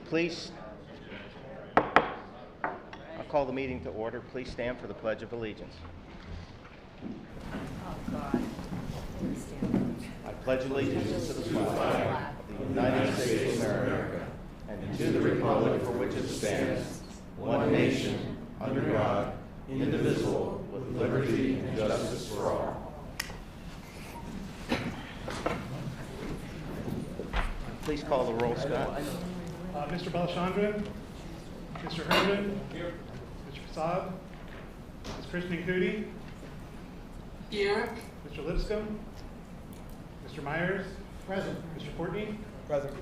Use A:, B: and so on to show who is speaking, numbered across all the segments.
A: Please, I'll call the meeting to order. Please stand for the Pledge of Allegiance.
B: Oh, God.
A: I pledge allegiance to the flag of the United States of America and to the republic for which it stands, one nation, under God, indivisible, with liberty and justice for all. Please call the roll, Scott.
C: Mr. Balachandran, Mr. Herman, Mr. Prasad, Ms. Krishnan Cootie,
B: Here.
C: Mr. Lipscomb, Mr. Myers, present. Mr. Courtney, present.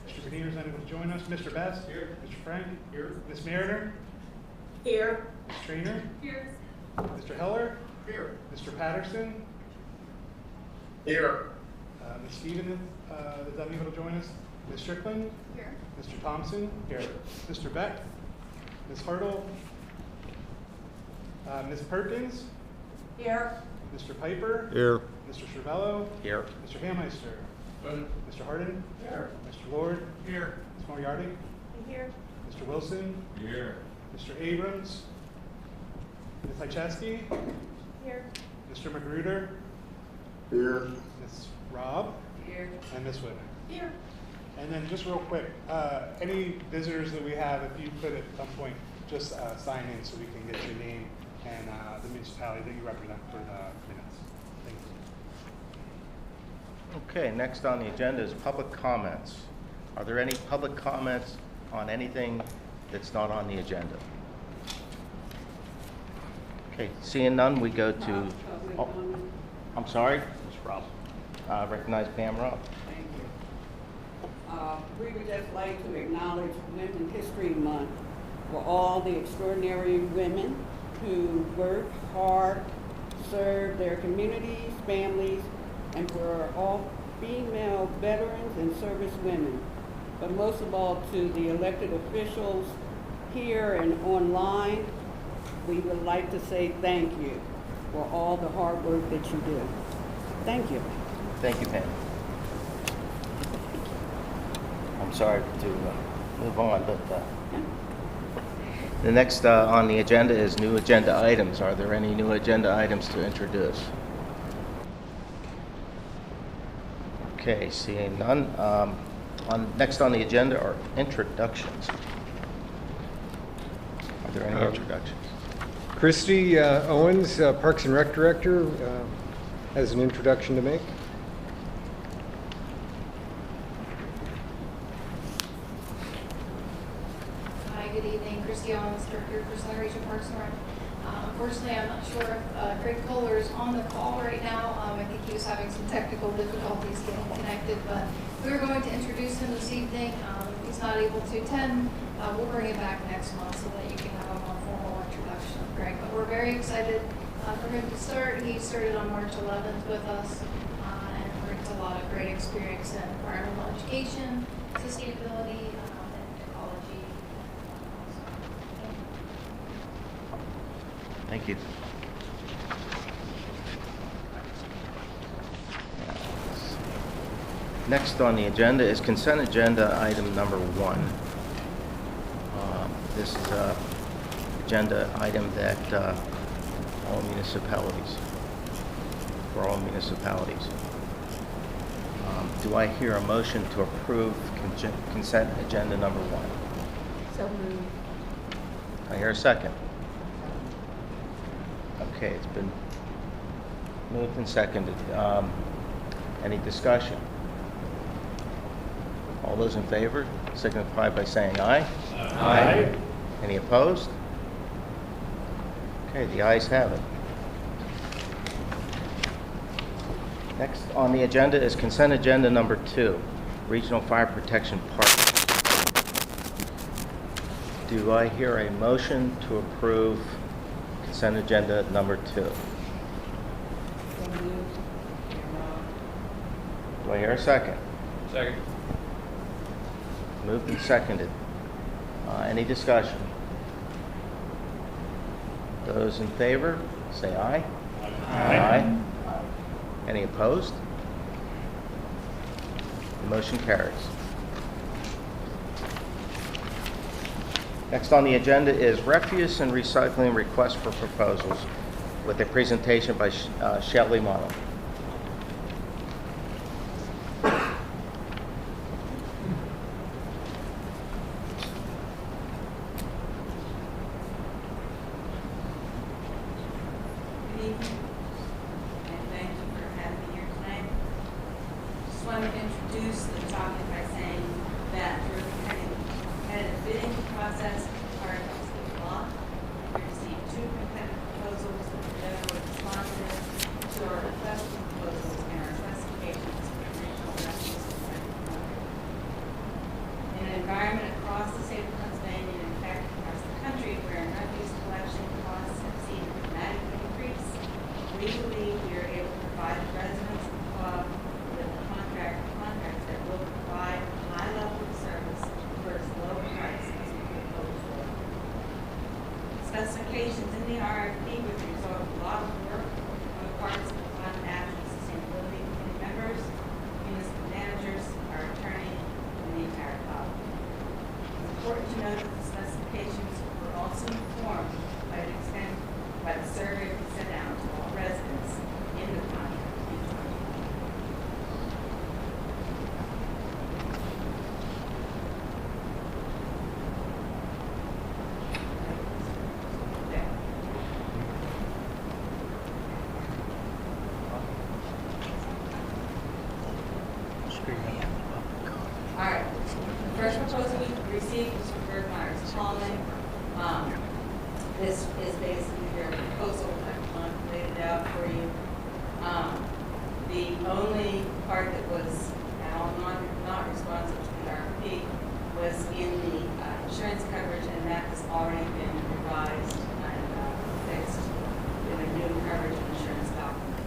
C: Mr. Medina is unable to join us. Mr. Best, here. Mr. Frank, here. Ms. Mariner,
B: Here.
C: Ms. Trainer,
B: Here.
C: Mr. Heller, here. Mr. Patterson,
D: Here.
C: Ms. Stevens is unable to join us. Ms. Strickland,
B: Here.
C: Mr. Thompson, here. Mr. Beck, Ms. Hartle, Ms. Perkins,
B: Here.
C: Mr. Piper,
D: Here.
C: Mr. Cervello,
A: Here.
C: Mr. Hammeister, Mr. Harden,
D: Here.
C: Mr. Lord,
D: Here.
C: Ms. Moriarty,
B: Here.
C: Mr. Wilson,
D: Here.
C: Mr. Abrams, Ms. Hychesky,
B: Here.
C: Mr. Magruder,
D: Here.
C: Ms. Robb,
B: Here.
C: and Ms. Whitman.
B: Here.
C: And then just real quick, any visitors that we have, if you could at some point just sign in so we can get your name and the municipality that you represent for the minutes. Thank you.
A: Okay, next on the agenda is public comments. Are there any public comments on anything that's not on the agenda? Okay, seeing none, we go to, oh, I'm sorry, Ms. Robb. Recognize Pam Robb.
E: Thank you. We would just like to acknowledge Women's History Month for all the extraordinary women who work hard, serve their communities, families, and for all female veterans and service women. But most of all, to the elected officials here and online, we would like to say thank you for all the hard work that you do. Thank you.
A: Thank you, Pam. I'm sorry to move on, but the next on the agenda is new agenda items. Are there any new agenda items to introduce? Okay, seeing none. Next on the agenda are introductions. Are there any introductions?
F: Christy Owens, Parks and Rec Director, has an introduction to make.
G: Hi, good evening. Christy Owens, Director for Southern Region Parks and Rec. Unfortunately, I'm not sure if Greg Kohler is on the call right now. I think he was having some technical difficulties getting connected, but we were going to introduce him this evening. If he's not able to attend, we'll bring it back next month so that you can have a more formal introduction of Greg. But we're very excited for him to start. He started on March 11th with us and brings a lot of great experience in environmental education, sustainability, and ecology.
A: Thank you. Next on the agenda is consent agenda item number 1. This is an agenda item that all municipalities, do I hear a motion to approve consent agenda number 1?
B: So moved.
A: I hear a second. Okay, it's been moved and seconded. Any discussion? All those in favor signify by saying aye. Aye. Any opposed? Okay, the ayes have it. Next on the agenda is consent agenda number 2, Regional Fire Protection Park. Do I hear a motion to approve consent agenda number 2?
E: So moved.
A: Do I hear a second?
D: Second.
A: Moved and seconded. Any discussion? Those in favor, say aye. Aye. Any opposed? The motion carries. Next on the agenda is refuse and recycling request for proposals with a presentation by Shelley Mono.
H: Good evening, and thank you for having me here tonight. Just wanted to introduce the topic by saying that we're had a bidding process part of the law. We received 2 competitive proposals that were responsive to our request for proposals and our specifications for regional refuse collection program. In an environment across the state of Pennsylvania, and in fact across the country, where refuse collection costs have seen a dramatic increase, we believe we are able to provide the residents of the club with a contract that will provide a high level of service for as low a price as we could hope for. Specifications in the RFP would result in a lot of work on the parts of the climate action and sustainability committee members, municipal managers, our attorney, and the entire club. It's important to note that the specifications were also informed by the extent by the survey we sent out to all residents in the contract in 2020. There. All right. The first proposal we received was from Berg Myers Common. This is basically their proposal. I've laid it out for you. The only part that was not responsive to the RFP was in the insurance coverage, and that has already been revised and fixed with a new coverage and insurance document.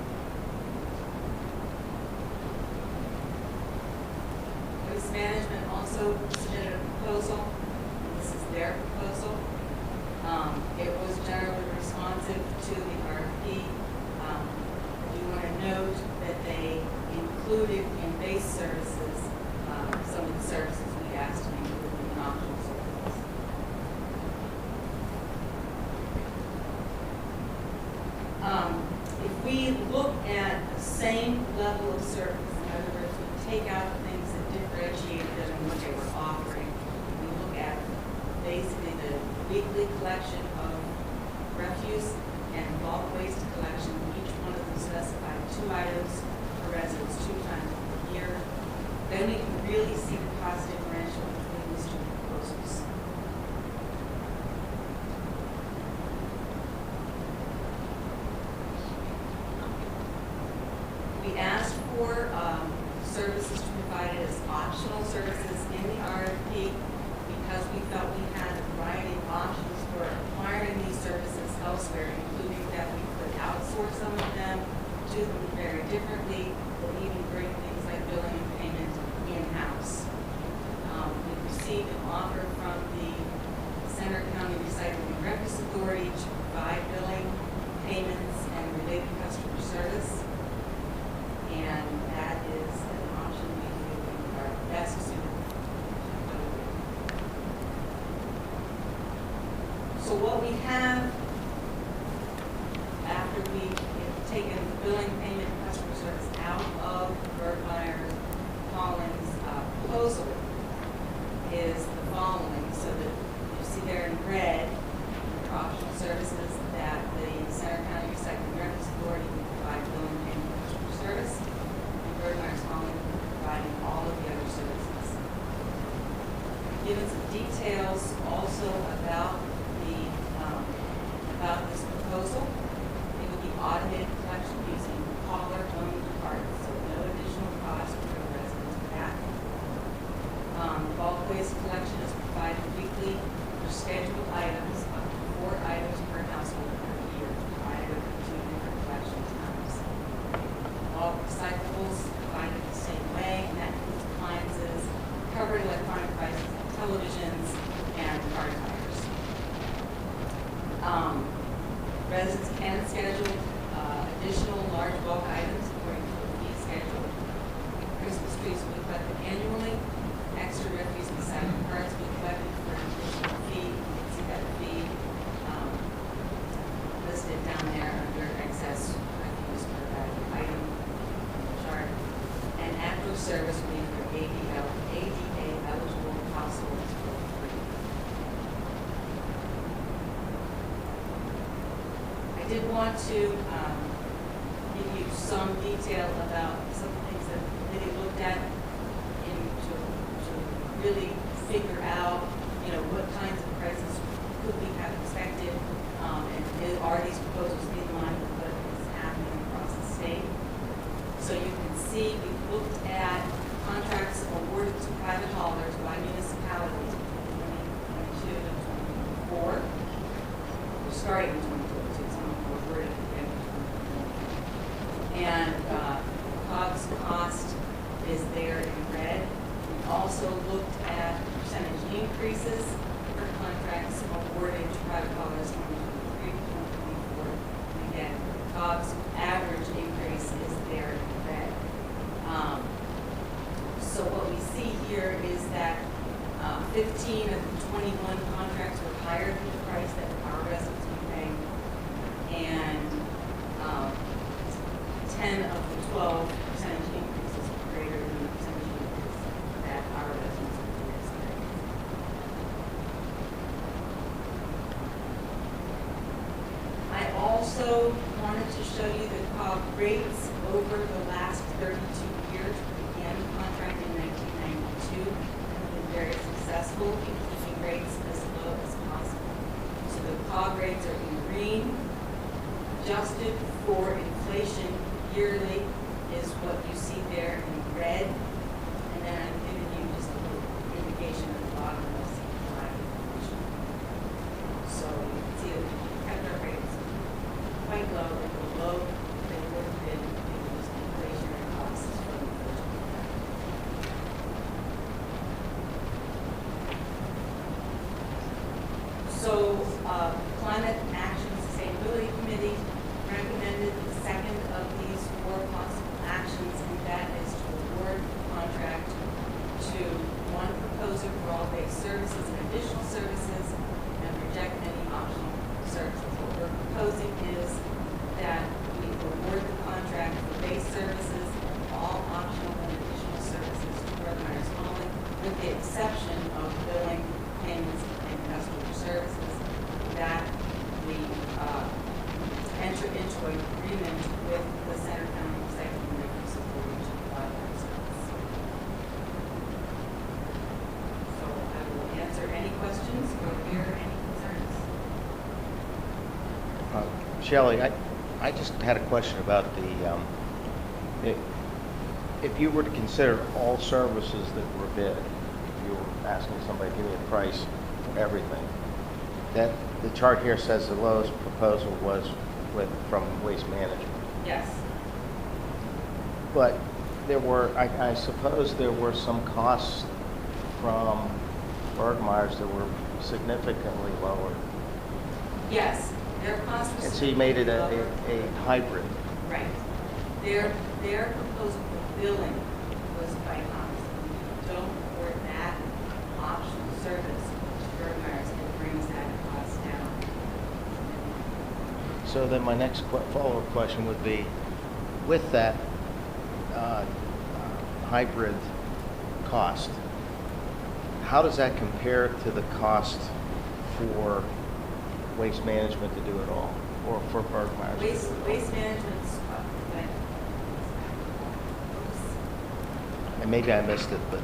H: Waste Management also submitted a proposal. This is their proposal. It was generally responsive to the RFP. You want to note that they included in base services some of the services we asked to include in optional services. If we look at the same level of service, in other words, we take out the things that differentiated them and what they were offering, we look at basically the weekly collection of refuse and bulk waste collection. Each one of them specified 2 items for residents 2 times a year. Then we can really see the cost differential between these 2 proposals. We asked for services to be provided as optional services in the RFP because we felt we had a variety of options for acquiring these services elsewhere, including that we could outsource some of them, do them very differently, or even bring things like billing and payment in-house. We received an offer from the Center County Recycling and Refuse Authority to provide billing, payments, and related customer service. And that is an option we think are best suited. So what we have after we've taken the billing, payment, and customer service out of Bergmeyer Collins' proposal is the following. So that you see there in red, the optional services that the Center County Recycling and Refuse Authority will provide billing, payment, and customer service. And Bergmeyer Collins will be providing all of the other services. Given some details also about the service will be for ADA eligible households for free. I did want to give you some detail about some things that they looked at to really figure out, what kinds of prices could we have expected, and are these proposals in line with what is happening across the state. So you can see we looked at contracts awarded to private haulers by municipalities in 2022 and 2024. We're starting in 2022, some of them were awarded at the end of 2024. And COG's cost is there in red. We also looked at percentage increases for contracts awarded to private haulers from 2023 to 2024. And again, COG's average increase is there in red. So what we see here is that 15 of the 21 contracts were higher than the price that our residents were paying, and 10 of the 12 percentage increases were greater than the percentage increase that our residents were experiencing. I also wanted to show you the COG rates over the last 32 years. We began contracting in 1992 and have been very successful in keeping rates as low as possible. So the COG rates are in green. Adjusted for inflation yearly is what you see there in red. And then I'm giving you just a little indication at the bottom of CPI inflation. So you can see that we kept our rates quite low and below they would have been if it was inflationary costs from the first quarter. So, Climate Action Sustainability Committee recommended the second of these 4 possible actions, and that is to award the contract to one proposer for all base services and additional services, and reject any optional services. What we're proposing is that we award the contract for base services and all optional and additional services to Bergmeyer's Hauling, with the exception of billing, payments, and customer services. That we enter into an agreement with the Center County Executive Committee supporting to provide that service. So I will answer any questions or hear any concerns.
A: Shelley, I just had a question about if you were to consider all services that were bid, if you were asking somebody to give me a price for everything, that the chart here says the lowest proposal was from Waste Management.
H: Yes.
A: But there were, I suppose there were some costs from Bergmeyer's that were significantly lower.
H: Yes, their cost was.
A: And so you made it a
H: lower.
A: hybrid.
H: Right. Their proposal for billing was quite honest. We don't award that optional service to Bergmeyer's, it brings that cost down.
A: So then my next follow-up question would be, with that hybrid cost, how does that compare to the cost for Waste Management to do it all, or for Bergmeyer's?
H: Waste Management's
A: And maybe I missed it, but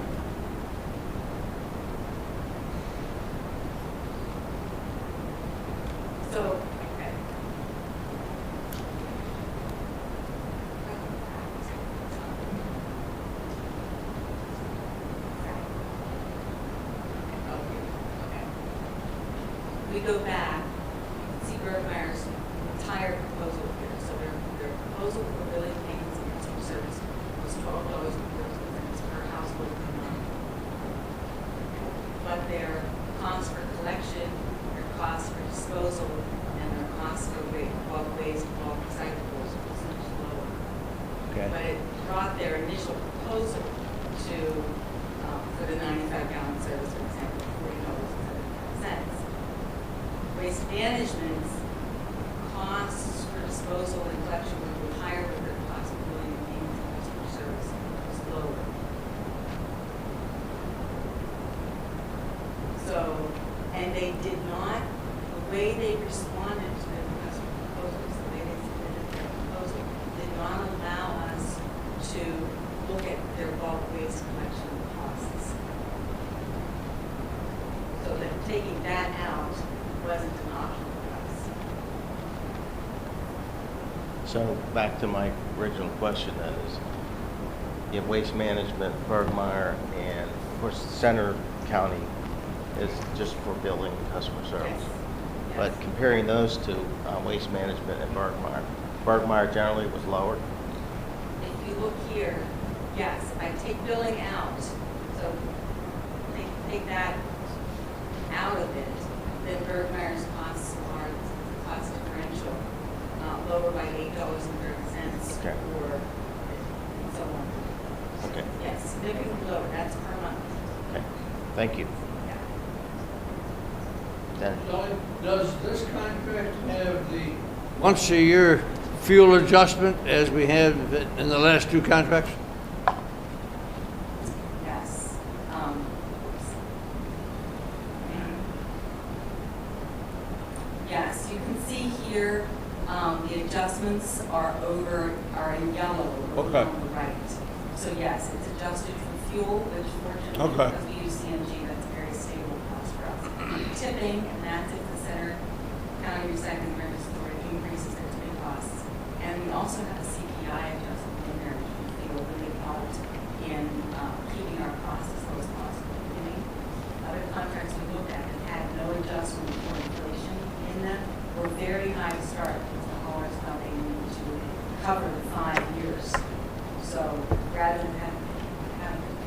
H: so, okay. We go back, you can see Bergmeyer's entire proposal here. So their proposal for billing, payments, and customer service was $12.14 per household per month. But their cost for collection, their cost for disposal, and their cost for bulk waste, bulk recyclables was much lower.
A: okay.
H: But it brought their initial proposal to, for the 95-gallon service, for example, $40.75. Waste Management's costs for disposal and collection would be higher, but their cost of billing and payments and customer service was lower. they did not, the way they responded to the customer proposals, the way they submitted their proposal, did not allow us to look at their bulk waste collection costs. So that taking that out wasn't an option for us.
A: So back to my original question then is, you have Waste Management, Bergmeyer, and of course Center County is just for building and customer service.
H: Yes.
A: But
H: Yes.
A: comparing those two, Waste Management and Bergmeyer generally was lower.
H: If you look here, yes, I take billing out, so take that out of it, then Bergmeyer's costs are cost differential, lower by $8.30
A: Okay.
H: for someone.
A: Okay.
H: Yes, significantly lower, that's per month.
A: Okay, thank you.
H: Yeah.
A: Then,
I: Does this contract have the once-a-year fuel adjustment as we had in the last two contracts?
H: Yes. Yes, you can see here, the adjustments are in yellow over
I: Okay.
H: on the right. So yes, it's adjusted for fuel, which fortunately,
I: Okay.
H: because we use CNG, that's a very stable cost for us. Tipping, and that's if the Center County Recycling Service Authority increases their tipping costs. And we also have a CPI adjustment in there, which we feel really helped in keeping our costs as low as possible. Other contracts we looked at that had no adjustment for inflation in them were very high to start because the haulers thought they needed to cover the 5 years. So rather than having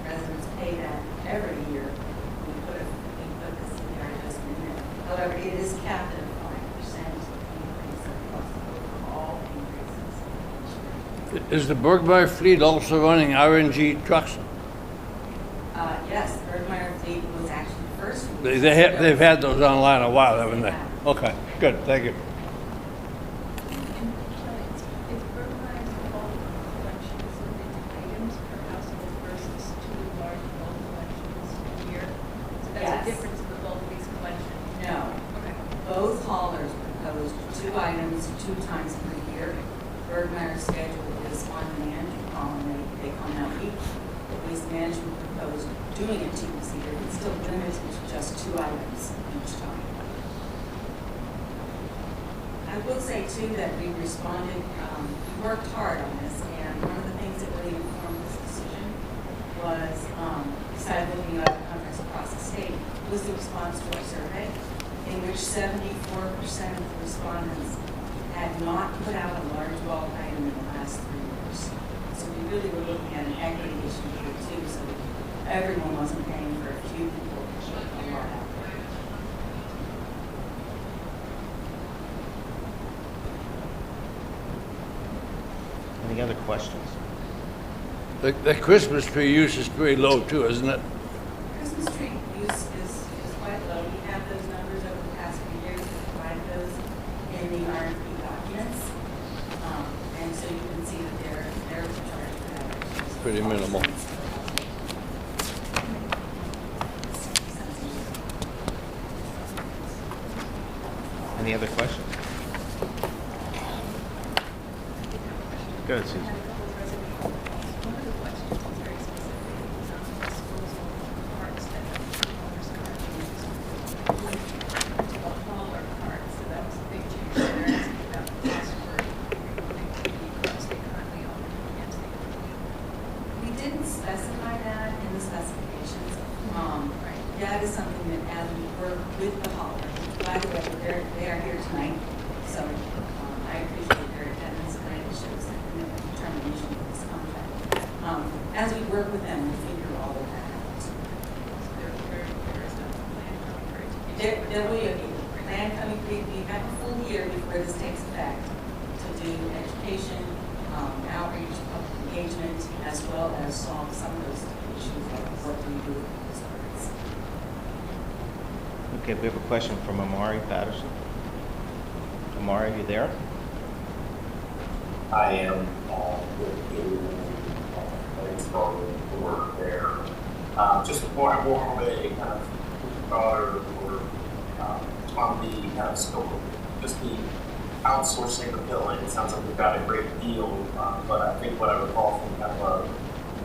H: residents pay that every year, we put the CPI adjustment in there. However, it is capped at a 5% increase across all increases.
I: Is the Bergmeyer fleet also running RNG trucks?
H: Yes, Bergmeyer fleet was actually the first. one.
I: They've had those online a while, haven't they? Okay, good, thank you.
B: Is Bergmeyer's bulk collections limited to items per household versus 2 large bulk collections a year? So that's
H: Yes.
B: a difference in the bulk waste collection?
H: No.
B: Okay.
H: Both haulers proposed 2 items 2 times per year. Bergmeyer's schedule is on demand, they come out each. Waste Management proposed doing it 2 weeks a year, but still limited to just 2 items each time. I will say too that we responded, we worked hard on this, and one of the things that really informed this decision was, besides looking at other contracts across the state, was the response to our survey, in which 74% of the respondents had not put out a large bulk item in the last 3 years. So we really were looking at an equity issue here too, so that everyone wasn't paying for a few people to ship a lot out there.
A: any other questions?
I: The Christmas tree use is pretty low too, isn't it?
H: Christmas tree use is quite low. We have those numbers over the past few years. We provide those in the RFP documents. And so you can see that they're charged for that.
I: Pretty minimal.
A: Any other questions? Go ahead, Susan.
B: One of the questions is very specific, disposal of parts that haulers currently use. To the hauler part, so that was a big change. They're asking about the cost for removing the vehicles they currently own and can't take with you.
H: We didn't specify that in the specifications. That is something that as we work with the hauler, by the way, they are here tonight, so I appreciate their attendance tonight. It shows the commitment and determination of this contract. As we work with them, we figure all of that out.
B: So there is no plan coming for it to be.
H: There will be a plan coming, we have a full year before this takes effect to do education, outreach, public engagement, as well as solve some of those issues that we're working with this ordinance.
A: Okay, we have a question from Amari Patterson. Amari, you there?
J: I am with you for work there. Just more of a kind of broader or on the kind of scope of just the outsourcing the billing. It sounds like we've got a great deal, but I think what I recall from kind of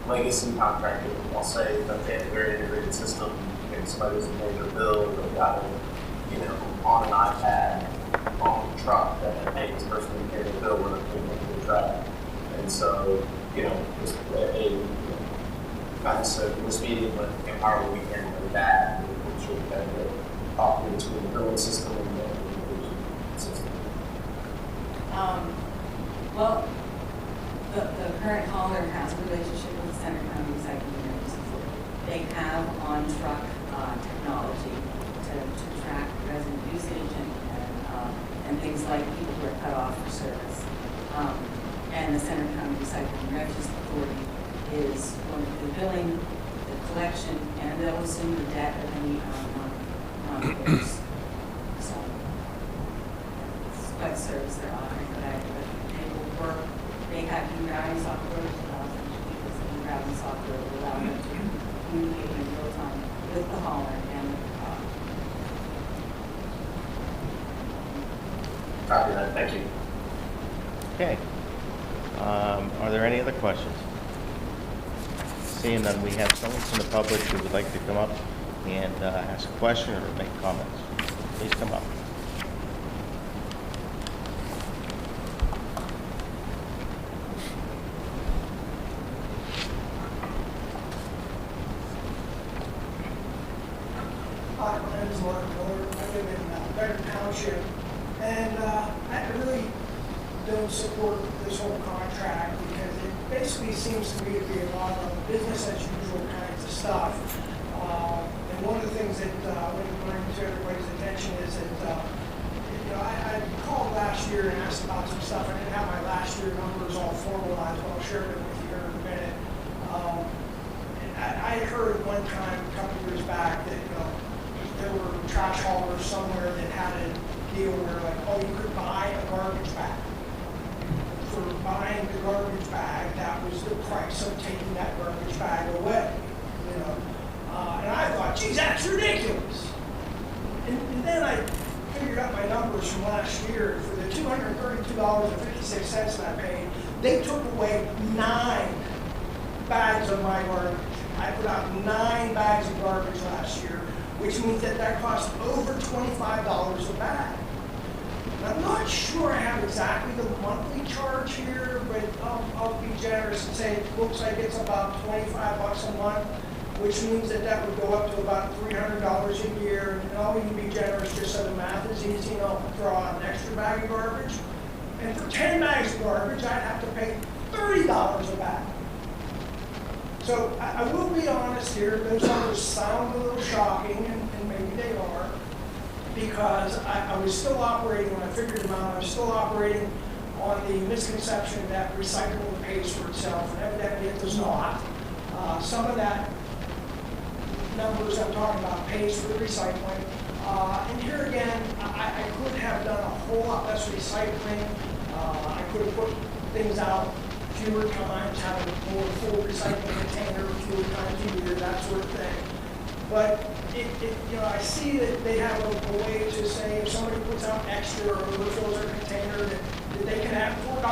J: a legacy contract, I'll say that they had a very integrated system. If somebody was to pay their bill, they got it, you know, on an iPad, on the truck, that hey, this person didn't pay their bill, we're not paying for the track. And so, you know, just not necessarily this meeting, but how we can do that, we should kind of talk between the billing system and the communication system.
H: Well, the current hauler has a relationship with the Center County Recycling Emergency Authority. They have on-truck technology to track resident usage and things like people who are cut off for service. And the Center County Recycling Refuse Authority is going to do the billing, the collection, and they'll assume the debt of any non-payers. So it's quite a service they're offering for that. But they will work. They have e-routing software, because e-routing software will allow them to communicate in real time with the hauler and with the car.
J: Copy that. Thank you.
A: Okay. Are there any other questions? Seeing none, we have someone from the public who would like to come up and ask a question or make comments. Please come up.
K: Hi, my name is Mark Miller. I live in Better Township, and I really don't support this whole contract because it basically seems to me to be a lot of business as usual kinds of stuff. And one of the things that I want to bring to everybody's attention is that I called last year and asked about some stuff. I didn't have my last year numbers all formalized, but I'll share them with you here in a minute. I heard one time a couple years back that there were trash haulers somewhere that had a deal where you could buy a garbage bag. For buying the garbage bag, that was the price of taking that garbage bag away. And I thought, geez, that's ridiculous. And then I figured out my numbers from last year. For the $232.56 that I paid, they took away 9 bags of my garbage. I put out 9 bags of garbage last year, which means that cost over $25 a bag. I'm not sure I have exactly the monthly charge here, but I'll be generous and say it looks like it's about $25 a month, which means that would go up to about $300 a year. And I'll even be generous just so the math is easy, and I'll throw out an extra bag of garbage. And for 10 bags of garbage, I'd have to pay $30 a bag. So I will be honest here, those numbers sound a little shocking, and maybe they are, because I was still operating, when I figured them out, I was still operating on the misconception that recycling pays for itself, and evidently it does not. Some of that numbers I'm talking about pays for the recycling. And here again, I could have done a whole lot less recycling. I could have put things out fewer times, have a more full recycling container fewer times a year, that sort of thing. But I see that they have a way to say if somebody puts out extra or overfills their container that they can have $4.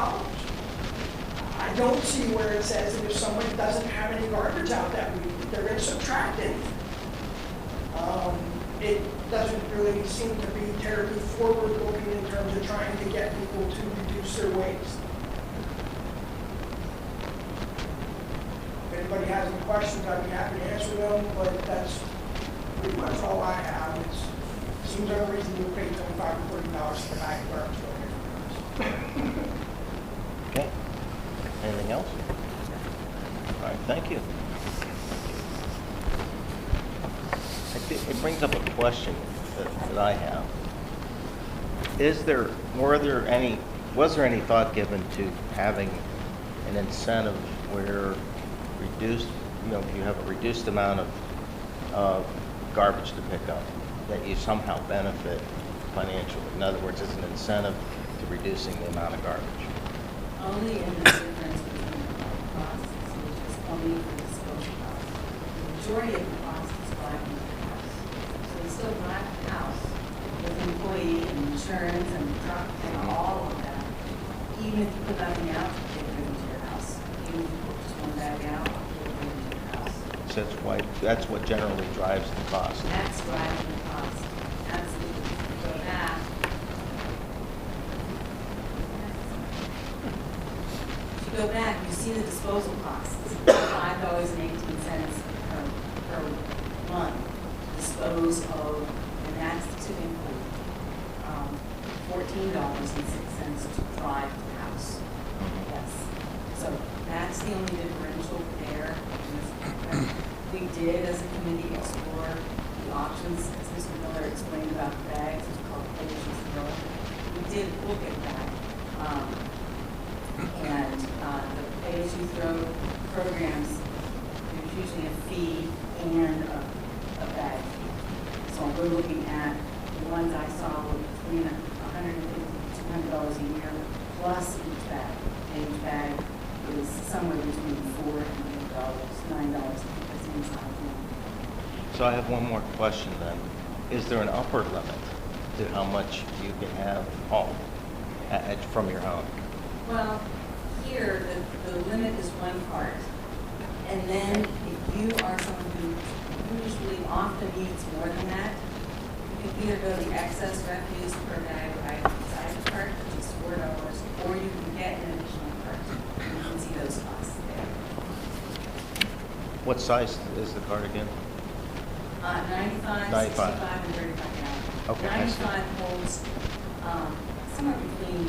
K: I don't see where it says that if somebody doesn't have any garbage out that week, they're going to subtract it. It doesn't really seem to be terribly forward-looking in terms of trying to get people to reduce their waste. If anybody has any questions, I'd be happy to answer them, but that's pretty much all I have. It seems unreasonable to pay $25 to $30 for the bag of garbage.
A: Okay. Anything else? All right, thank you. I think it brings up a question that I have. Was there any thought given to having an incentive where if you have a reduced amount of garbage to pick up, that you somehow benefit financially? In other words, it's an incentive to reducing the amount of garbage.
H: Only in the difference between the costs, which is only for disposal costs. The majority of the cost is black in the house. So it's still black house within employee and insurance and truck and all of that, even if you put nothing out, they bring it to your house. Even if you put just one bag out, they bring it to your house.
A: So that's what generally drives the cost.
H: That's driving the cost. Absolutely. So that. If you go back, you see the disposal costs, $5.18 per month. Dispose of, and that's the tipping point. $14.06 to drive to the house. Yes. So that's the only differential there. We did, as a committee, explore the options, as Mr. Miller explained about the bags, it's called pay-as-you throw. We did look at that. And the pay-as-you-throw programs, there's usually a fee and a bag fee. So we're looking at the ones I saw were between $150 to $200 a year plus each bag. And each bag is somewhere between $4 and $8, $9.
A: So I have one more question then. Is there an upper limit to how much you can have home from your home?
H: Well, here, the limit is one cart. And then if you are someone who usually often needs more than that, you can either go the excess refuse per bag item inside the cart, which is $4, or you can get an additional cart. And you can see those costs there.
A: What size is the cart again?
H: 95, 65, and 35 gallon.
A: Okay, I see.
H: 95 holds somewhere between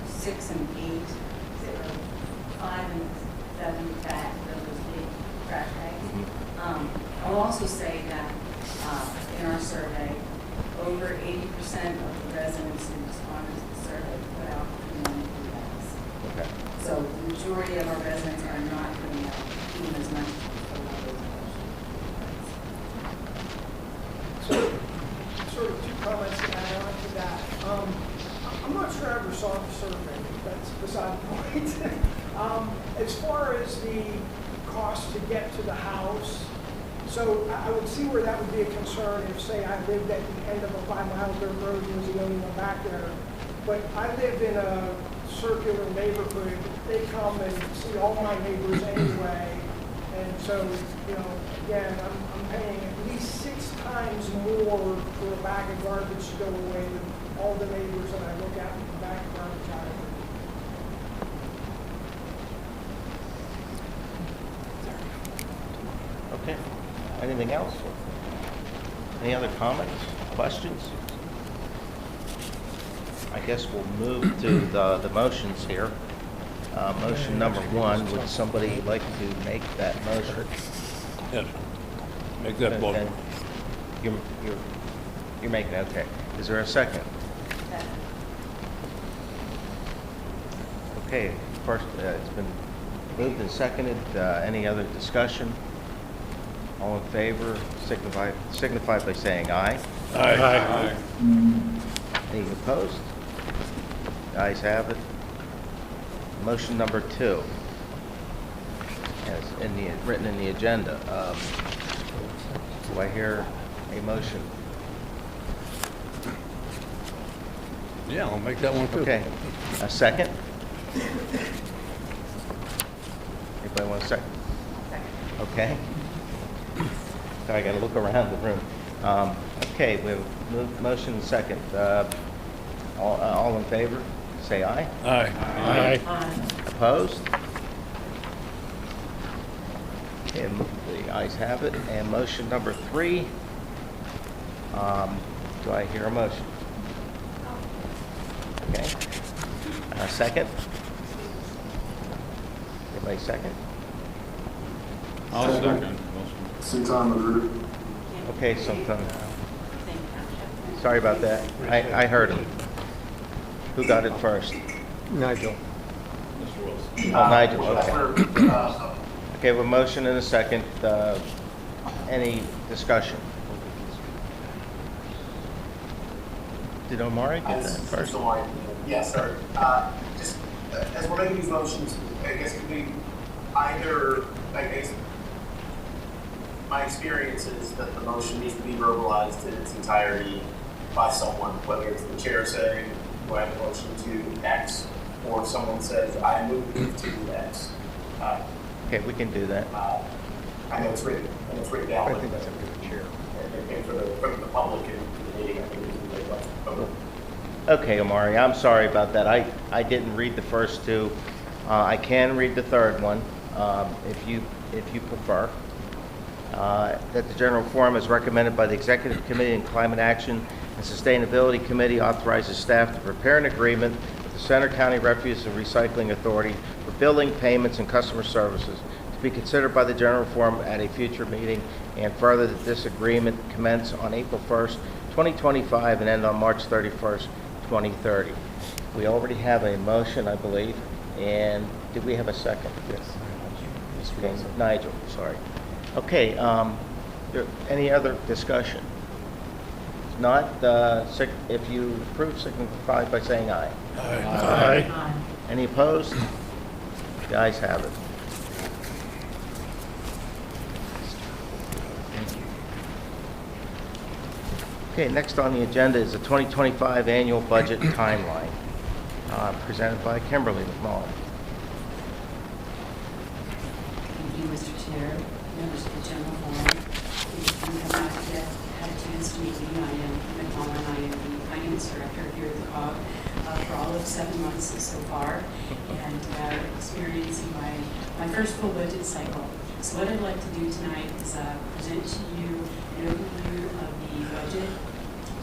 H: 6 and 8, 5 and 7 bags, those big trash bags. I'll also say that in our survey, over 80% of the residents who responded to the survey put out 1 and 3 bags.
A: Okay.
H: So the majority of our residents are not putting out even as much.
K: So, sort of two comments to add on to that. I'm not sure I ever saw the survey, but that's beside the point. As far as the cost to get to the house, so I would see where that would be a concern if, say, I lived at the end of a 5-mile dirt road and was the only one back there. But I live in a circular neighborhood. They come and see all my neighbors anyway. And so, again, I'm paying at least 6 times more for a bag of garbage to go away than all the neighbors that I look at in the back garbage island.
A: Okay. Anything else? Any other comments, questions? I guess we'll move to the motions here. Motion number 1, would somebody like to make that motion?
D: Yes. Make that motion.
A: You're making it, okay. Is there a second? Okay, first, it's been moved and seconded. Any other discussion? All in favor, signify by saying aye.
D: Aye.
A: Any opposed? The ayes have it. Motion number 2, as written in the agenda. Do I hear a motion?
D: Yeah, I'll make that one too.
A: Okay. A second? Anybody want a second? Okay. I got to look around the room. Okay, we have motion and second. All in favor, say aye.
D: Aye.
A: Opposed? And the ayes have it. And motion number 3. Do I hear a motion? Okay. Second? Anybody second?
D: I'll second.
J: Sometime agreed.
A: Okay, sometime. Sorry about that. I heard him. Who got it first?
F: Nigel.
A: Oh, Nigel, okay. Okay, we have a motion and a second. Any discussion? Did Omari get that first?
J: Yes, sir. Just as we're making these motions, I guess could we either, my experience is that the motion needs to be verbalized in its entirety by someone, whether it's the chair saying, do I have a motion to X, or someone says, I move to X.
A: Okay, we can do that.
J: I know it's written down.
F: I think that's up to the chair.
J: And for the public and the meeting, I think we can make that.
A: Okay, Omari, I'm sorry about that. I didn't read the first two. I can read the third one, if you prefer. That the general forum is recommended by the Executive Committee on Climate Action and Sustainability Committee authorizes staff to prepare an agreement with the Center County Refuse and Recycling Authority for billing, payments, and customer services to be considered by the general forum at a future meeting, and further that this agreement commence on April 1st, 2025 and end on March 31st, 2030. We already have a motion, I believe, and did we have a second?
F: Yes.
A: Okay, Nigel, sorry. Okay, any other discussion? If not, if you approve, signify by saying aye.
D: Aye.
A: Any opposed? The ayes have it. Okay, next on the agenda is the 2025 annual budget timeline, presented by Kimberly McMullen.
L: Thank you, Mr. Chair, members of the General Forum. If you have not yet had a chance to meet me, I am McMullen. I am the Finance Director here at the COG for all of 7 months so far, and experiencing my first full budget cycle. So what I'd like to do tonight is present to you an overview of the budget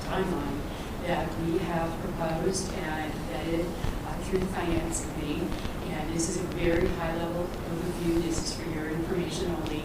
L: timeline that we have proposed and vetted through the Finance Committee. And this is a very high-level overview. This is for your information only.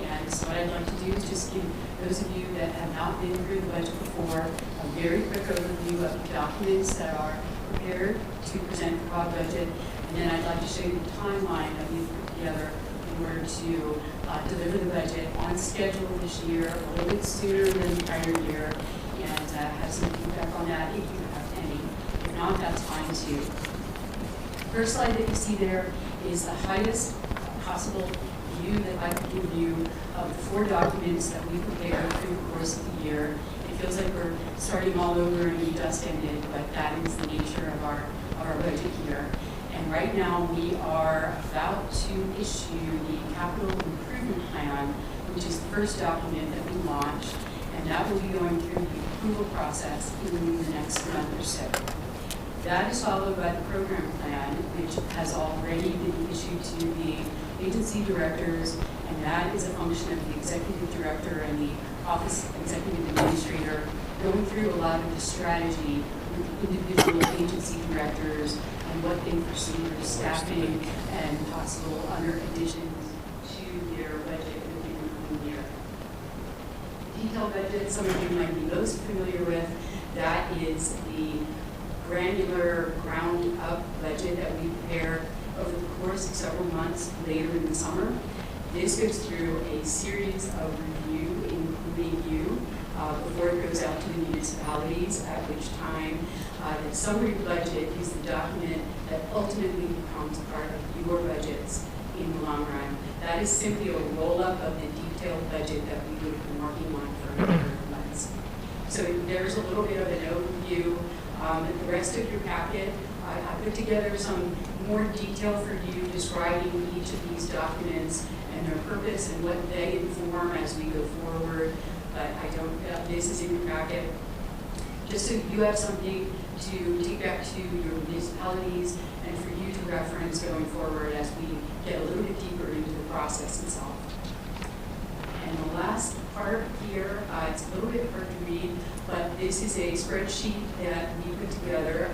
L: And so what I'd like to do is just give those of you that have not been through the budget before a very quick overview of the documents that are prepared to present the COG budget. And then I'd like to show you the timeline that we've put together in order to deliver the budget on schedule this year, a little bit sooner than the prior year, and have some feedback on that if you have any. If not, that's fine too. The first slide that you see there is the highest possible view that I could give you of the 4 documents that we prepared through the course of the year. It feels like we're starting all over and we just ended, but that is the nature of our budget here. And right now we are about to issue the capital improvement plan, which is the first document that we launched, and that will be going through the approval process in the next month or so. That is followed by the program plan, which has already been issued to the agency directors, and that is a function of the executive director and the office executive administrator going through a lot of the strategy with individual agency directors and what they foresee for staffing and possible other additions to their budget within the coming year. Detailed budget, some of you might be most familiar with, that is the granular ground-up budget that we prepare over the course of several months later in the summer. This goes through a series of review, including you, before it goes out to the municipalities, at which time the summary budget is the document that ultimately becomes part of your budgets in the long run. That is simply a roll-up of the detailed budget that we would have been working on for a number of months. So there's a little bit of an overview. The rest of your packet, I put together some more detail for you describing each of these documents and their purpose and what they inform as we go forward. But I don't, this is in your packet, just so you have something to take back to your municipalities and for you to reference going forward as we get a little bit deeper into the process itself. And the last part here, it's a little bit hard to read, but this is a spreadsheet that we put together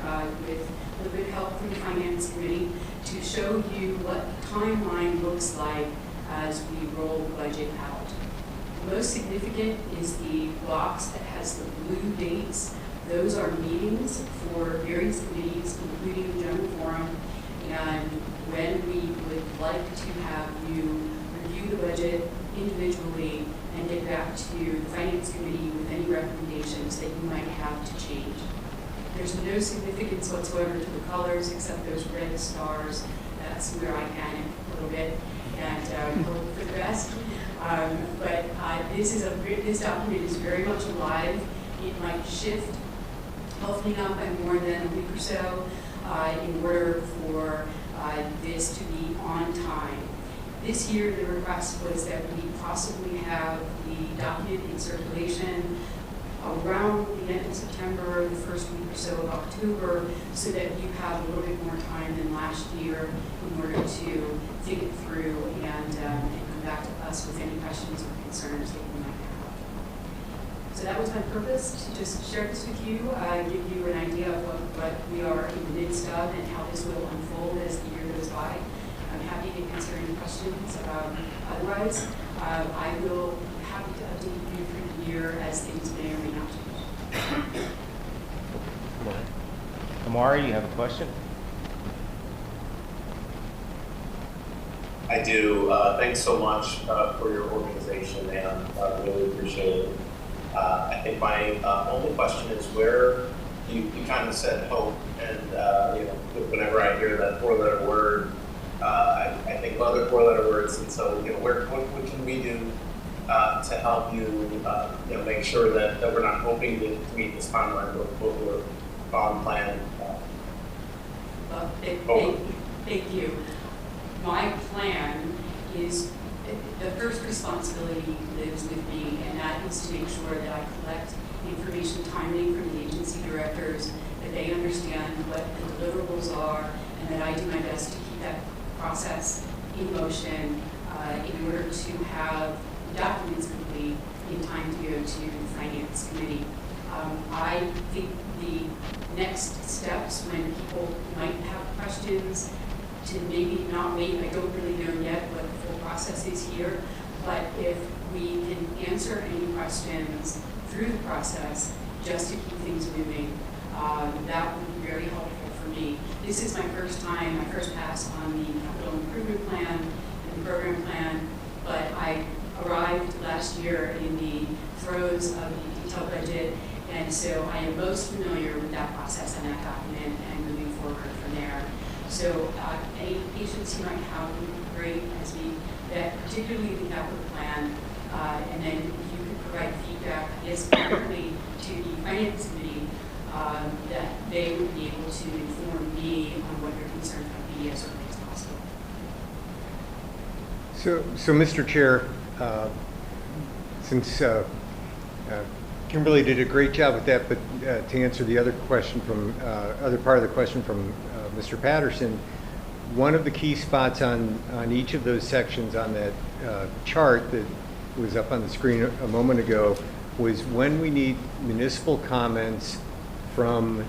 L: with a little bit of help from the Finance Committee to show you what the timeline looks like as we roll the budget out. The most significant is the box that has the blue dates. Those are meetings for various committees, including the General Forum, and when we would like to have you review the budget individually and get back to the Finance Committee with any recommendations that you might have to change. There's no significance whatsoever to the colors except those red stars. That's where I panic a little bit and hope for the best. But this document is very much alive. It might shift hopefully not by more than a week or so, in order for this to be on time. This year, the request was that we possibly have the document in circulation around the end of September, the first week or so of October, so that you have a little bit more time than last year in order to think it through and come back to us with any questions or concerns that you might have. So that was my purpose, to just share this with you, give you an idea of what we are in the midst of and how this will unfold as the year goes by. I'm happy to answer any questions. Otherwise, I will be happy to update you through the year as things may or may not change.
A: Amari, you have a question?
J: I do. Thanks so much for your organization, and really appreciate it. I think my only question is where you kind of said hope, and whenever I hear that four-letter word, I think of other four-letter words, and so what can we do to help you make sure that we're not hoping to meet this timeline, but we're on plan.
L: Thank you. My plan is, the first responsibility lives with me, and that is to make sure that I collect information timely from the agency directors, that they understand what the deliverables are, and that I do my best to keep that process in motion in order to have documents complete in time to go to the Finance Committee. I think the next steps, when people might have questions, to maybe not wait. I don't really know yet what the full process is here, but if we can answer any questions through the process just to keep things moving, that would be very helpful for me. This is my first time, my first pass on the capital improvement plan and the program plan, but I arrived last year in the throes of the detailed budget, and so I am most familiar with that process and that document and moving forward from there. So any patience you might have would be great as we that particularly the capital plan, and then if you could provide feedback, yes, currently to the Finance Committee, that they would be able to inform me on what your concerns might be as early as possible.
F: So Mr. Chair, since Kimberly did a great job with that, but to answer the other question from other part of the question from Mr. Patterson, one of the key spots on each of those sections on that chart that was up on the screen a moment ago was when we need municipal comments from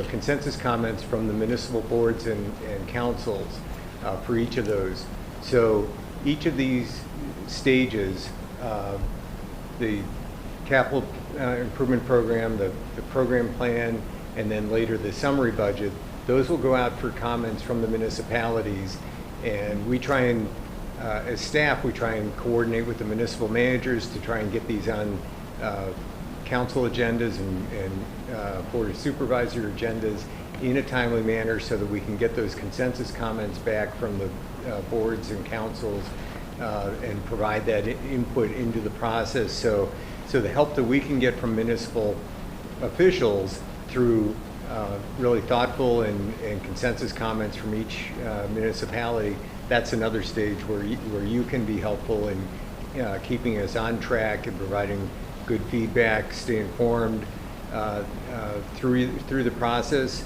F: consensus comments from the municipal boards and councils for each of those. So each of these stages, the capital improvement program, the program plan, and then later the summary budget, those will go out for comments from the municipalities. And we try and, as staff, we try and coordinate with the municipal managers to try and get these on council agendas and Board of Supervisor agendas in a timely manner so that we can get those consensus comments back from the boards and councils and provide that input into the process. So the help that we can get from municipal officials through really thoughtful and consensus comments from each municipality, that's another stage where you can be helpful in keeping us on track and providing good feedback, stay informed through the process,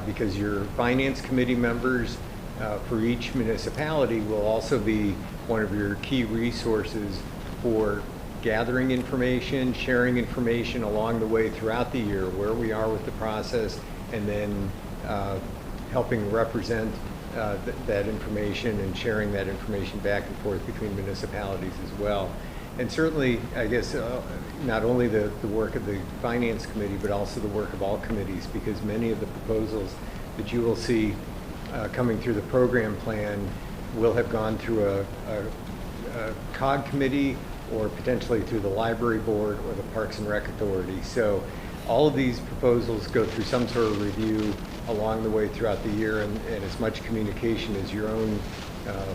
F: because your Finance Committee members for each municipality will also be one of your key resources for gathering information, sharing information along the way throughout the year, where we are with the process, and then helping represent that information and sharing that information back and forth between municipalities as well. And certainly, I guess, not only the work of the Finance Committee, but also the work of all committees, because many of the proposals that you will see coming through the program plan will have gone through a COG committee or potentially through the library board or the Parks and Rec Authority. So all of these proposals go through some sort of review along the way throughout the year, and as much communication as your own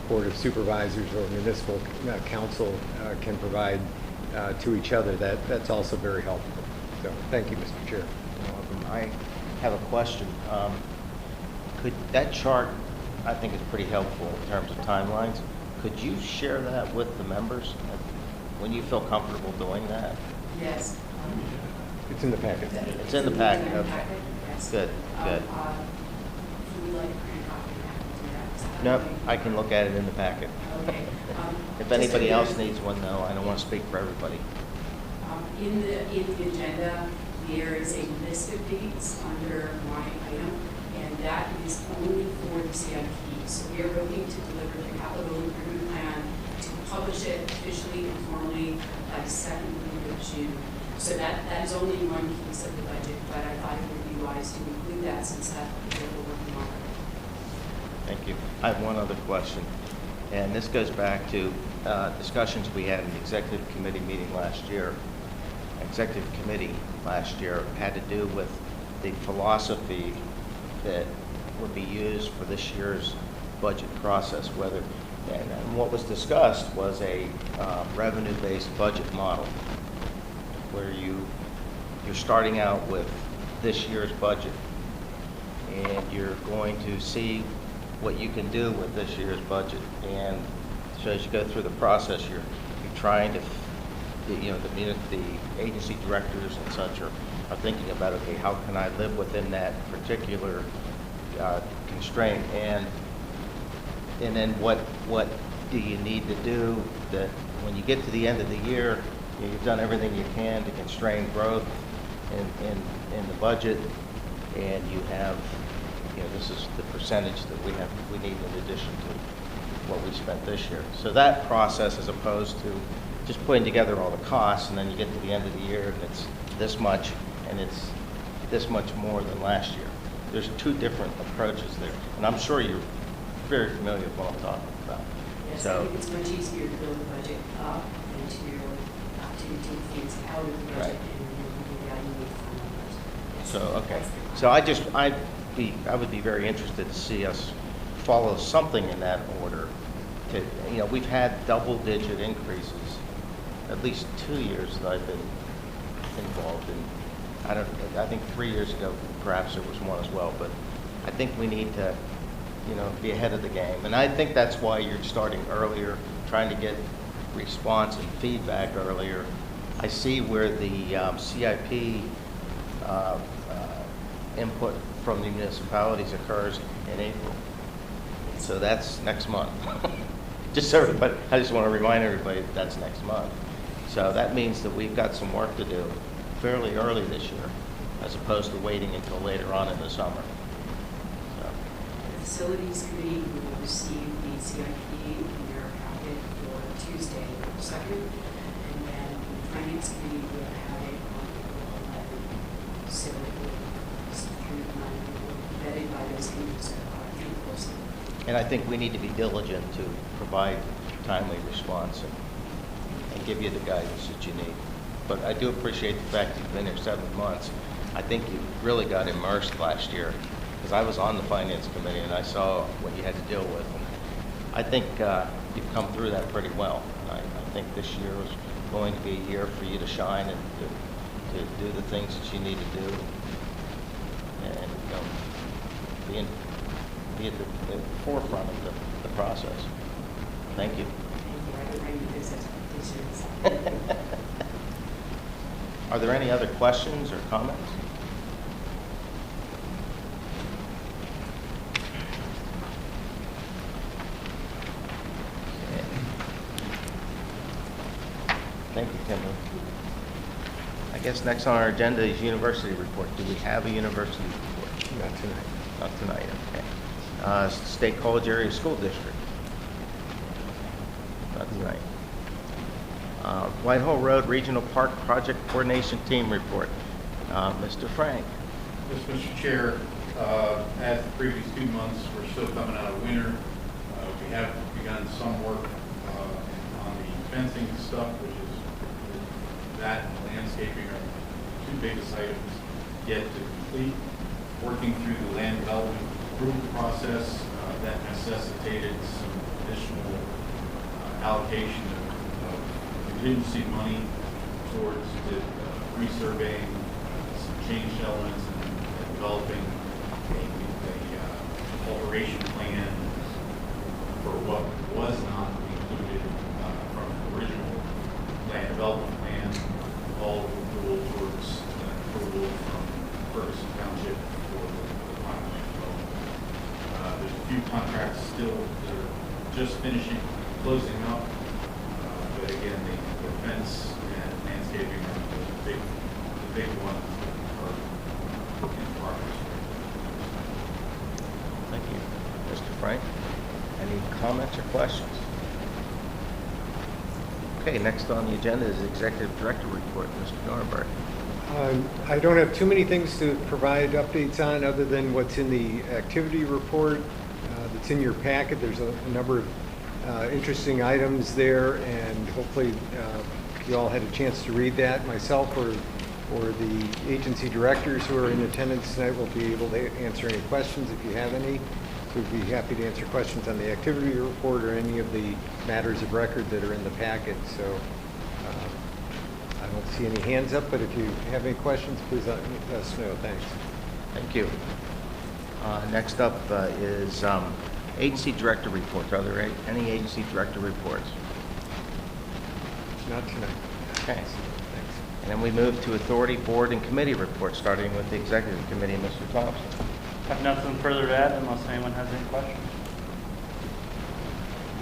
F: Board of Supervisors or municipal council can provide to each other. That's also very helpful. So thank you, Mr. Chair.
A: I have a question. Could that chart, I think, is pretty helpful in terms of timelines. Could you share that with the members when you feel comfortable doing that?
L: Yes.
F: It's in the packet.
A: It's in the packet, okay.
L: Yes.
A: Good, good.
L: Would you like a print copy? I can do that. Is that
A: Nope,
L: okay?
A: I can look at it in the packet.
L: Okay.
A: If
L: Just
A: anybody
L: to
A: else
L: give-
A: needs one, though, I don't want to speak for everybody.
L: In the agenda, there is a list of dates under my item, and that is only for the CIP. So we are looking to deliver the capital improvement plan, to publish it officially and formally by the second week of June. So that is only one piece of the budget, but I thought it would be wise to include that since that's what we're working on.
A: Thank you. I have one other question, and this goes back to discussions we had in the executive committee meeting last year. Executive committee last year had to do with the philosophy that would be used for this year's budget process, and what was discussed was a revenue-based budget model, where you're starting out with this year's budget, and you're going to see what you can do with this year's budget. And so as you go through the process, you're trying to, the agency directors and such are thinking about, okay, how can I live within that particular constraint, and then what do you need to do that when you get to the end of the year, you've done everything you can to constrain growth in the budget, and you have, this is the percentage that we need in addition to what we spent this year. So that process, as opposed to just putting together all the costs, and then you get to the end of the year and it's this much, and it's this much more than last year. There's two different approaches there, and I'm sure you're very familiar with what I'm talking about.
L: Yes,
A: So,
L: I think it's much easier to build a budget up than to take things out of the
A: Right.
L: budget and reevaluate the final budget. Yes,
A: so okay.
L: that's the-
A: So I would be very interested to see us follow something in that order. We've had double-digit increases at least 2 years that I've been involved in. I think 3 years ago, perhaps there was one as well, but I think we need to, be ahead of the game. And I think that's why you're starting earlier, trying to get response and feedback earlier. I see where the CIP input from the municipalities occurs in April. So that's next month. Just so everybody, I just want to remind everybody that's next month. So that means that we've got some work to do fairly early this year, as opposed to waiting until later on in the summer. So,
L: The Facilities Committee will receive the CIP in their packet for Tuesday, 2nd, and then the Finance Committee will have it on April 11th. So it will, through the night, it will be vetted by those committees in the course of the week.
A: and I think we need to be diligent to provide timely response and give you the guidance that you need. But I do appreciate the fact that you've been here 7 months. I think you really got immersed last year, because I was on the Finance Committee and I saw what you had to deal with. And I think you've come through that pretty well. I think this year is going to be a year for you to shine and to do the things that you need to do, and be at the forefront of the process. Thank you.
L: Thank you. I don't bring those expectations.
A: Are there any other questions or comments? Thank you, Kimberly. I guess next on our agenda is university report. Do we have a university report?
F: Not tonight.
A: Not tonight, okay. State College Area School District. Not tonight. Whitehall Road Regional Park Project Coordination Team Report. Mr. Frank.
M: Yes, Mr. Chair, as the previous 2 months, we're still coming out of winter. We have begun some work on the fencing stuff, which is that and landscaping are the 2 biggest items yet to complete. Working through the land development approval process, that necessitated some additional allocation of contingency money towards the resurveying, some changed elements, and developing a alteration plan for what was not included from the original land development plan, all rule towards approval from Ferguson Township for the final land development. There's a few contracts still that are just finishing, closing up, but again, the fence and landscaping are the big ones are in progress.
A: Thank you. Mr. Frank, any comments or questions? Okay, next on the agenda is Executive Director Report, Mr. Norberg.
F: I don't have too many things to provide updates on other than what's in the activity report that's in your packet. There's a number of interesting items there, and hopefully you all had a chance to read that. Myself or the agency directors who are in attendance tonight will be able to answer any questions if you have any. So we'd be happy to answer questions on the activity report or any of the matters of record that are in the packet. So I don't see any hands up, but if you have any questions, please let us know. Thanks.
A: Thank you. Next up is Agency Director Reports. Are there any Agency Director Reports?
F: Not tonight.
A: Okay.
F: Thanks.
A: And then we move to Authority, Board, and Committee reports, starting with the Executive Committee, Mr. Thompson.
N: I have nothing further to add unless anyone has any questions.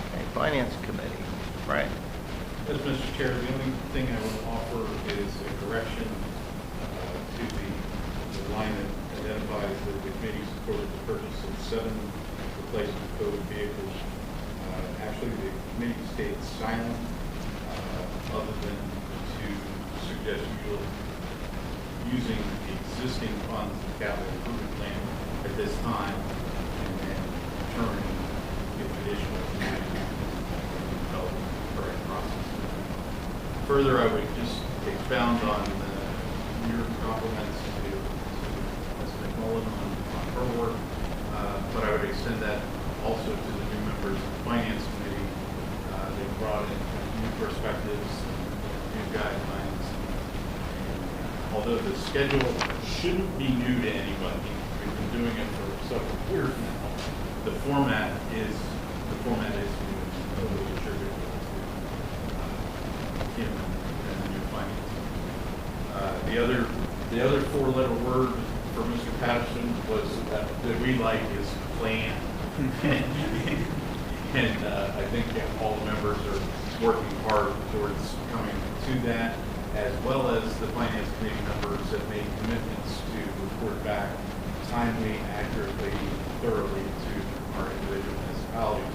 A: Okay, Finance Committee, Mr. Frank.
M: Yes, Mr. Chair, the only thing I will offer is a correction to the line that identifies that the committee supported the purchase of 7 replacement code vehicles. Actually, the committee stayed silent other than to suggest using the existing funds of the capital improvement plan at this time and then determining if additional money develop the correct process. Further, I would just expound on your compliments to Ms. McMullen on her work, but I would extend that also to the new members of the Finance Committee. They brought in new perspectives, new guidelines. And although the schedule shouldn't be new to anybody, we've been doing it for several years now, the format is new, totally attributable to him and the new finance. The other 4-letter word for Mr. Patterson was that we like is plan. And I think all the members are working hard towards coming to that, as well as the Finance Committee members have made commitments to report back timely, accurately, thoroughly to our individual municipalities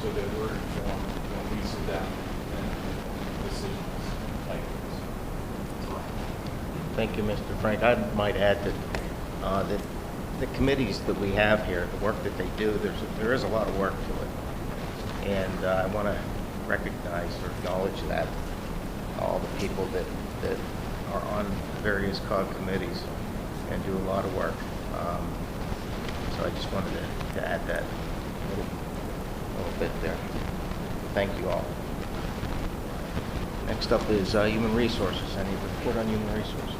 M: so that we're informed when we sit down and make decisions like this.
A: Thank you, Mr. Frank. I might add that the committees that we have here, the work that they do, there is a lot of work to it. And I want to recognize or acknowledge that, all the people that are on various COG committees and do a lot of work. So I just wanted to add that little bit there. Thank you all. Next up is Human Resources. Any report on Human Resources?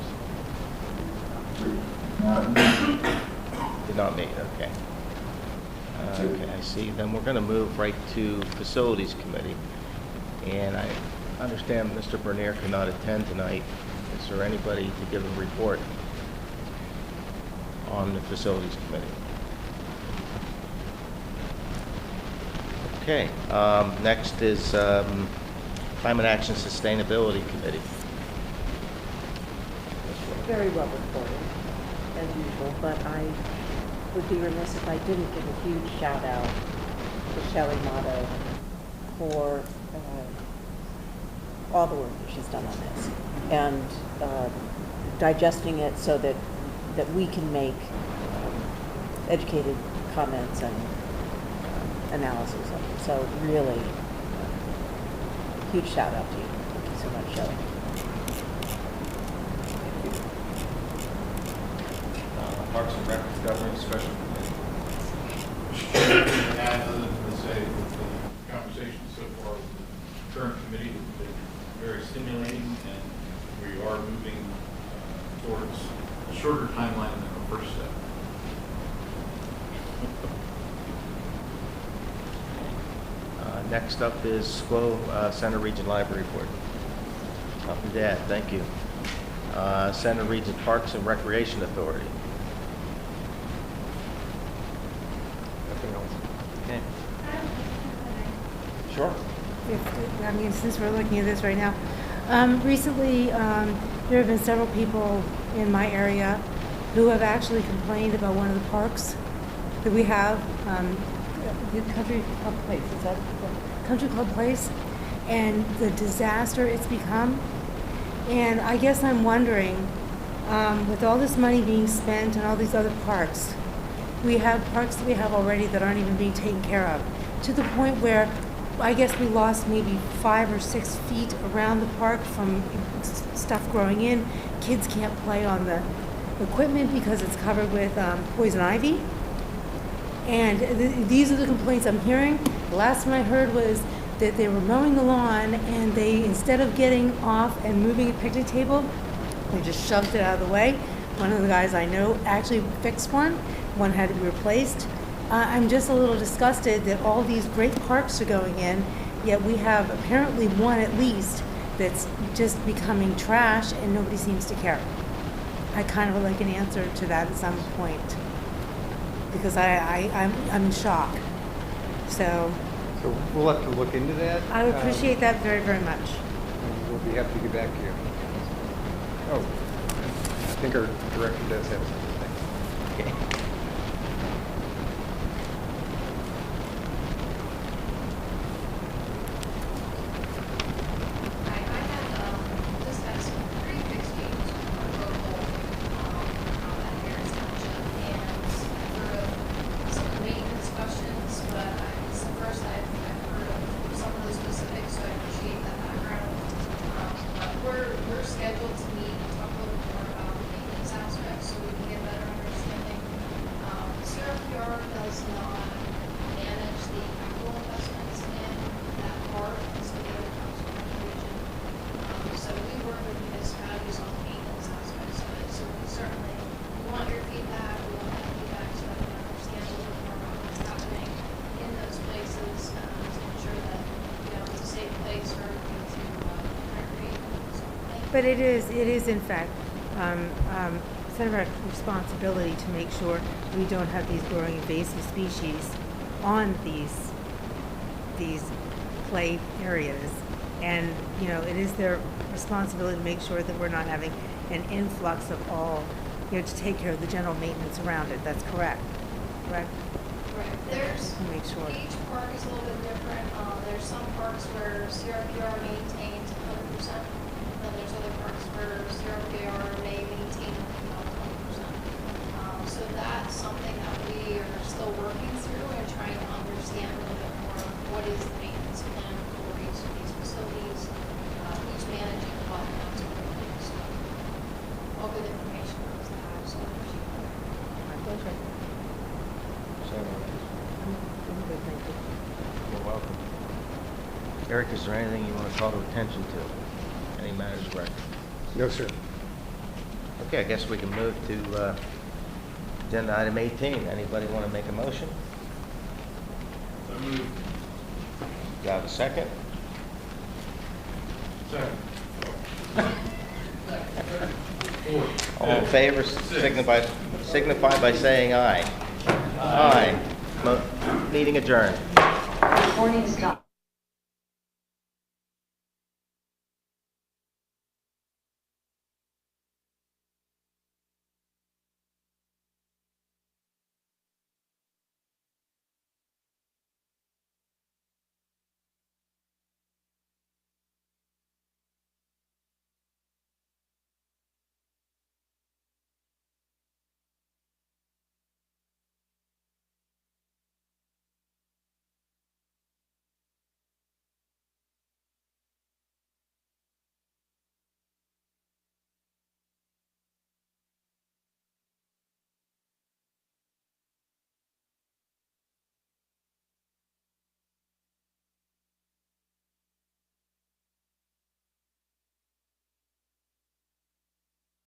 A: Did not meet, okay. Okay, I see. Then we're going to move right to Facilities Committee. And I understand Mr. Bernier cannot attend tonight. Is there anybody to give a report on the Facilities Committee? Okay, next is Climate Action Sustainability Committee.
O: Very well reported, as usual, but I would be remiss if I didn't give a huge shout out to Shelley Motto for all the work that she's done on this and digesting it so that we can make educated comments and analysis of it. So really, huge shout out to you. Thank you so much, Shelley.
A: Parks and Rec Governance Special Committee.
M: Add other than to say that the conversations so far with the current committee have been very stimulating, and we are moving towards a shorter timeline than the first step.
A: Next up is SCWO Center Region Library Report. Nothing to add, thank you. Center Region Parks and Recreation Authority.
F: Nothing else.
A: Okay. Sure.
P: I mean, since we're looking at this right now, recently there have been several people in my area who have actually complained about one of the parks that we have, the Country Club Place. Is that the Country Club Place? And the disaster it's become. And I guess I'm wondering, with all this money being spent on all these other parks, we have parks that we have already that aren't even being taken care of, to the point where I guess we lost maybe 5 or 6 feet around the park from stuff growing in. Kids can't play on the equipment because it's covered with poison ivy. And these are the complaints I'm hearing. The last one I heard was that they were mowing the lawn and they, instead of getting off and moving a picnic table, they just shoved it out of the way. One of the guys I know actually fixed one. One had to be replaced. I'm just a little disgusted that all these great parks are going in, yet we have apparently one at least that's just becoming trash and nobody seems to care. I kind of would like an answer to that at some point, because I'm in shock. So
F: we'll have to look into that.
P: I would appreciate that very, very much.
F: And we'll be happy to get back to you. Oh, I think our director does have something. Okay.
G: We're scheduled to meet and talk a little bit more about the maintenance aspects so we can get a better understanding. CRPR does not manage the capital investments in that part, and so the other comes from the region. So we work with municipalities on the maintenance aspects of it. So we certainly want your feedback. We want that feedback so that we can understand a little bit more about what's happening in those places to ensure that, you know, it's a safe place for everybody to recreate.
P: But it is in fact some of our responsibility to make sure we don't have these growing invasive species on these play areas. And, you know, it is their responsibility to make sure that we're not having an influx of all, you know, to take care of the general maintenance around it. That's correct. Correct?
G: Right. There's,
P: Make sure.
G: each park is a little bit different. There's some parks where CRPR maintains 100%. And there's other parks where CRPR may maintain about 20%. So that's something that we are still working through and trying to understand a little bit more of what is the maintenance plan for each of these facilities, who's managing what, and that sort of thing. So all good information for us to have, so I appreciate that.
P: My pleasure. I'm good, thank you.
A: You're welcome. Eric, is there anything you want to call to attention to? Any matters of record?
F: No, sir.
A: Okay, I guess we can move to agenda item 18. Anybody want to make a motion?
M: So moved.
A: Do I have a second?
M: Second.
A: All in favor, signify by saying aye. Aye. Meeting adjourned.
L: Morning, stop.